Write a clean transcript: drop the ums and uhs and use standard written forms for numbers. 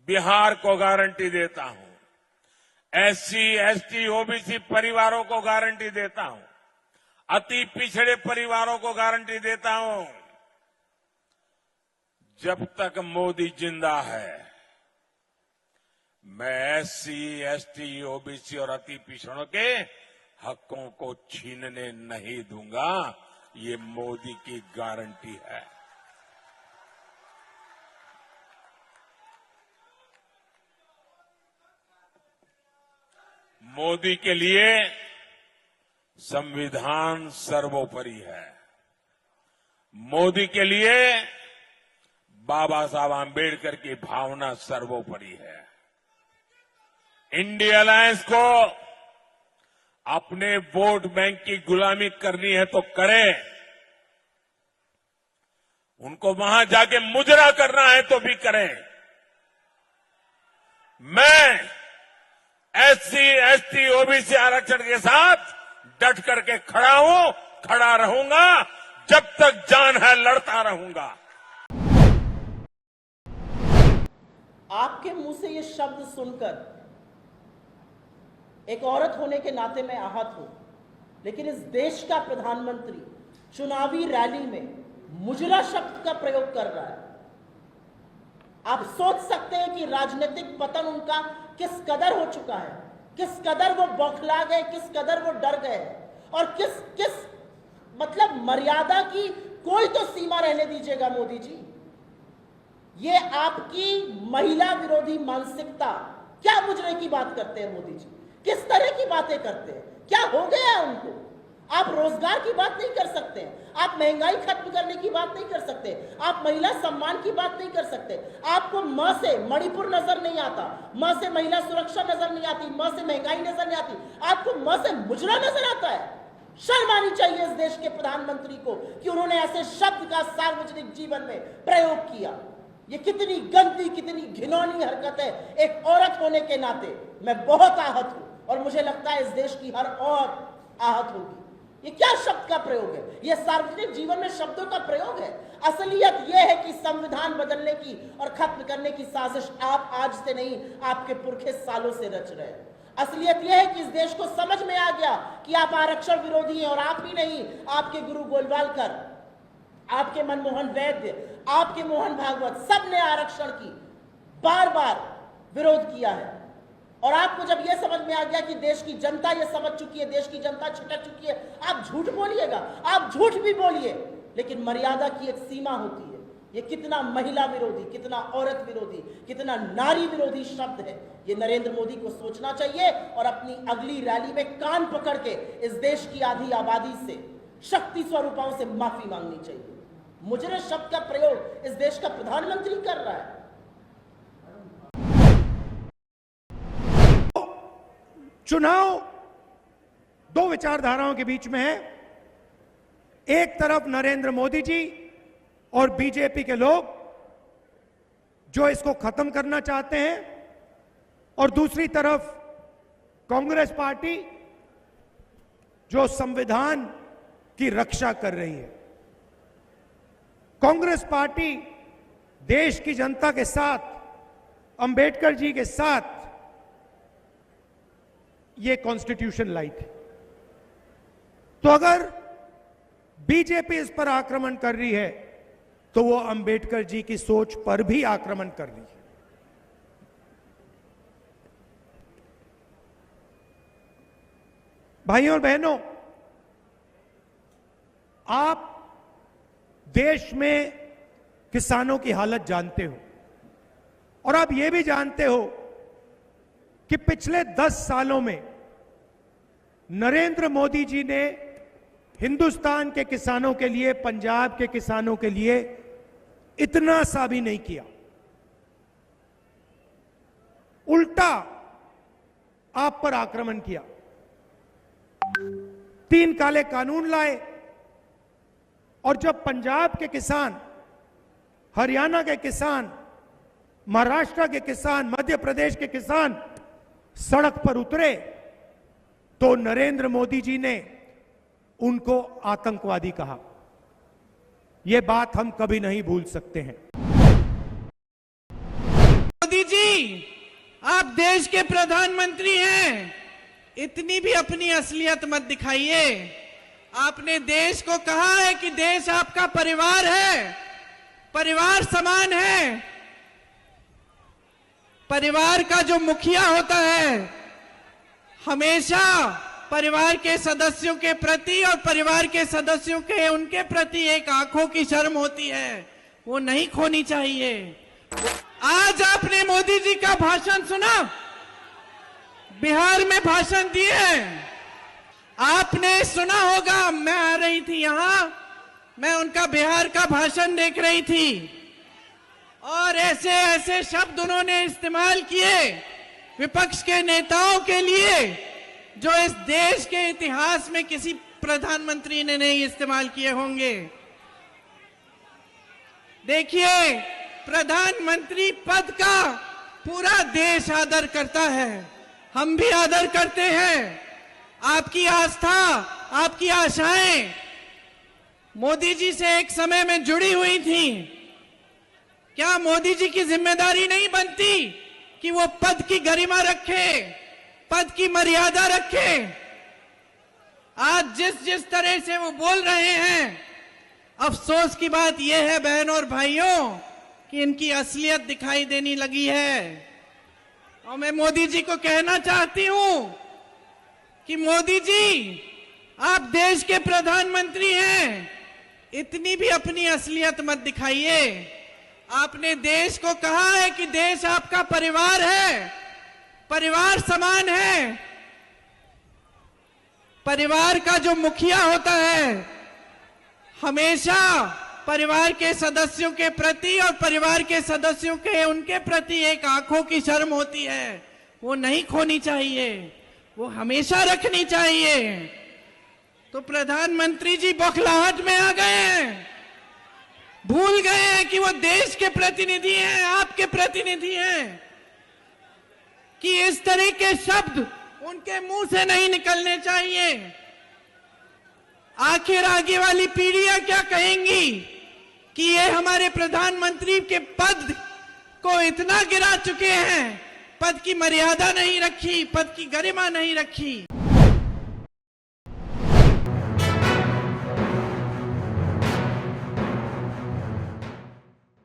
बिहार को गारंटी देता हूं। एससी, एसटी, ओबीसी परिवारों को गारंटी देता हूं। अति पिछड़े परिवारों को गारंटी देता हूं। जब तक मोदी जिंदा है, मैं एससी, एसटी, ओबीसी और अति पिछड़ों के हकों को छीनने नहीं दूंगा। ये मोदी की गारंटी है। मोदी के लिए संविधान सर्वोपरि है। मोदी के लिए बाबा साहब आंबेडकर की भावना सर्वोपरि है। इंडिया अलायंस को अपने वोट बैंक की गुलामी करनी है तो करे, उनको वहां जाके मुजरा करना है तो भी करें। मैं एससी, एसटी, ओबीसी आरक्षण के साथ डट करके खड़ा हूं, खड़ा रहूंगा। जब तक जान है लड़ता रहूंगा। आपके मुंह से ये शब्द सुनकर एक औरत होने के नाते मैं आहत हूं, लेकिन इस देश का प्रधानमंत्री चुनावी रैली में मुजरा शब्द का प्रयोग कर रहा है। आप सोच सकते हैं कि राजनीतिक पतन उनका किस कदर हो चुका है, किस कदर वो बौखला गए, किस कदर वो डर गए, और किस मतलब मर्यादा की कोई तो सीमा रहने दीजिएगा मोदी जी। ये आपकी महिला विरोधी मानसिकता, क्या मुजरे की बात करते हैं मोदी जी, किस तरह की बातें करते हैं, क्या हो गया है उनको? आप रोजगार की बात नहीं कर सकते, आप महंगाई खत्म करने की बात नहीं कर सकते, आप महिला सम्मान की बात नहीं कर सकते। आपको म से मणिपुर नजर नहीं आता, म से महिला सुरक्षा नजर नहीं आती, म से महंगाई नजर नहीं आती, आपको म से मुजरा नजर आता है। शर्म आनी चाहिए इस देश के प्रधानमंत्री को कि उन्होंने ऐसे शब्द का सार्वजनिक जीवन में प्रयोग किया। ये कितनी गंदी, कितनी घिनौनी हरकत है। एक औरत होने के नाते मैं बहुत आहत हूं, और मुझे लगता है इस देश की हर औरत आहत होगी। ये क्या शब्द का प्रयोग है? ये सार्वजनिक जीवन में शब्दों का प्रयोग है। असलियत यह है कि संविधान बदलने की और खत्म करने की साजिश आप आज से नहीं, आपके पुरखे सालों से रच रहे हैं। असलियत यह है कि इस देश को समझ में आ गया कि आप आरक्षण विरोधी हैं, और आप ही नहीं, आपके गुरु गोलवालकर, आपके मनमोहन वैद्य, आपके मोहन भागवत, सबने आरक्षण की बार बार विरोध किया है। और आपको जब यह समझ में आ गया कि देश की जनता यह समझ चुकी है, देश की जनता छिटक चुकी है, आप झूठ बोलिएगा, आप झूठ भी बोलिए, लेकिन मर्यादा की एक सीमा होती है। ये कितना महिला विरोधी, कितना औरत विरोधी, कितना नारी विरोधी शब्द है। ये नरेंद्र मोदी को सोचना चाहिए और अपनी अगली रैली में कान पकड़ के इस देश की आधी आबादी से, शक्ति स्वरूपों से माफी मांगनी चाहिए। मुजरे शब्द का प्रयोग इस देश का प्रधानमंत्री कर रहा है। चुनाव दो विचारधाराओं के बीच में है। एक तरफ नरेंद्र मोदी जी और बीजेपी के लोग जो इसको खत्म करना चाहते हैं, और दूसरी तरफ कांग्रेस पार्टी जो संविधान की रक्षा कर रही है। कांग्रेस पार्टी देश की जनता के साथ, अंबेडकर जी के साथ ये कॉन्स्टिट्यूशन लाई थी। तो अगर बीजेपी इस पर आक्रमण कर रही है, तो वो अंबेडकर जी की सोच पर भी आक्रमण कर रही है। भाइयों और बहनों, आप देश में किसानों की हालत जानते हो, और आप ये भी जानते हो कि पिछले 10 सालों में नरेंद्र मोदी जी ने हिंदुस्तान के किसानों के लिए, पंजाब के किसानों के लिए इतना सा भी नहीं किया। उल्टा आप पर आक्रमण किया। 3 काले कानून लाए, और जब पंजाब के किसान, हरियाणा के किसान, महाराष्ट्र के किसान, मध्य प्रदेश के किसान सड़क पर उतरे, तो नरेंद्र मोदी जी ने उनको आतंकवादी कहा। यह बात हम कभी नहीं भूल सकते हैं। मोदी जी, आप देश के प्रधानमंत्री हैं, इतनी भी अपनी असलियत मत दिखाइए। आपने देश को कहा है कि देश आपका परिवार है, परिवार समान है। परिवार का जो मुखिया होता है हमेशा परिवार के सदस्यों के प्रति और परिवार के सदस्यों के उनके प्रति एक आंखों की शर्म होती है, वो नहीं खोनी चाहिए। आज आपने मोदी जी का भाषण सुना, बिहार में भाषण दिए। आपने सुना होगा, मैं आ रही थी यहां, मैं उनका बिहार का भाषण देख रही थी और ऐसे ऐसे शब्द उन्होंने इस्तेमाल किए विपक्ष के नेताओं के लिए जो इस देश के इतिहास में किसी प्रधानमंत्री ने नहीं इस्तेमाल किए होंगे। देखिए, प्रधानमंत्री पद का पूरा देश आदर करता है, हम भी आदर करते हैं। आपकी आस्था, आपकी आशाएं मोदी जी से एक समय में जुड़ी हुई थी। क्या मोदी जी की जिम्मेदारी नहीं बनती कि वो पद की गरिमा रखे, पद की मर्यादा रखे? आज जिस जिस तरह से वो बोल रहे हैं, अफसोस की बात यह है बहनों और भाइयों कि इनकी असलियत दिखाई देने लगी है। और मैं मोदी जी को कहना चाहती हूं कि मोदी जी, आप देश के प्रधानमंत्री हैं, इतनी भी अपनी असलियत मत दिखाइए। आपने देश को कहा है कि देश आपका परिवार है, परिवार समान है। परिवार का जो मुखिया होता है हमेशा परिवार के सदस्यों के प्रति और परिवार के सदस्यों के उनके प्रति एक आंखों की शर्म होती है, वो नहीं खोनी चाहिए, वो हमेशा रखनी चाहिए। तो प्रधानमंत्री जी बौखलाहट में आ गए हैं, भूल गए हैं कि वो देश के प्रतिनिधि हैं, आपके प्रतिनिधि हैं, कि इस तरह के शब्द उनके मुंह से नहीं निकलने चाहिए। आखिर आगे वाली पीढ़ियां क्या कहेंगी कि ये हमारे प्रधानमंत्री के पद को इतना गिरा चुके हैं, पद की मर्यादा नहीं रखी, पद की गरिमा नहीं रखी।